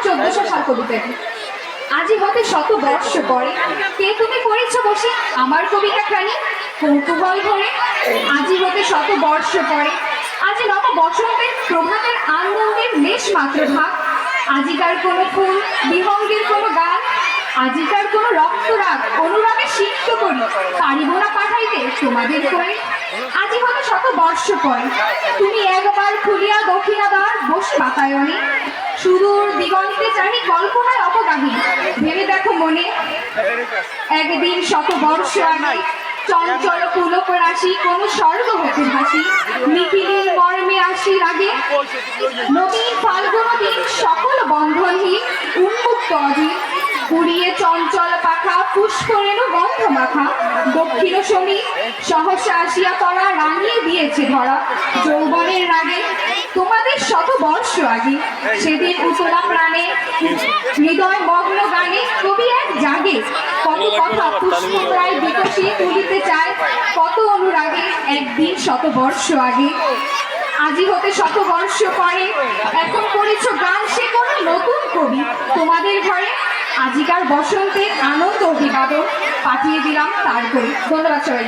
1400 সাল কবিতাটি। আজি হতে শত বর্ষ পরে কে তুমি করেছ বসে আমার কবিতা খানি কৌতূহল ভরে। আজি হতে শত বর্ষ পরে আজি নব বসন্তের প্রভাতের আনন্দের লেশ মাত্র ভাগ। আজিকার কোনো ফুল বিহঙ্গের কোনো গান, আজিকার কোনো রক্তরাগ অনুরাগে সিক্ত করি পারিব না পাঠাইতে তোমাদের করে। আজি হতে শত বর্ষ পরে তুমি একবার খুলিয়া দক্ষিণা দ্বার বসে বাতায়নে সুদূর দিগন্তে চাহি কল্পনায় অপগাহী ভেবে দেখো মনে। একদিন শত বর্ষ আগে চঞ্চল পুলক রাশি কোন স্বর্গ হতে ভাসি নিখিলের মর্মে আসির আগে নবীন ফাল্গুন দিন সকল বন্ধনহীন উন্মুক্ত অধীন উড়িয়ে চঞ্চল পাখা পুষ্পরেণু গন্ধ মাখা দক্ষিণ সমী সহসা আসিয়া পড়া রাঙিয়ে দিয়েছে ধরা যৌবনের রাগে তোমাদের শত বর্ষ আগে। সেদিন উতলা প্রাণে হৃদয় মগ্ন গানে কবি এক জাগে কত কথা পুষ্প প্রায় বিকশিয়ে তুলিতে চায় কত অনুরাগে একদিন শত বর্ষ আগে। আজি হতে শত বর্ষ পরে এখন করেছ গান সে কোনো নতুন কবি তোমাদের ঘরে। আজিকার বসন্তের আনন্দ অভিবাদন পাঠিয়ে দিলাম তার করে। ধন্যবাদ সবাই।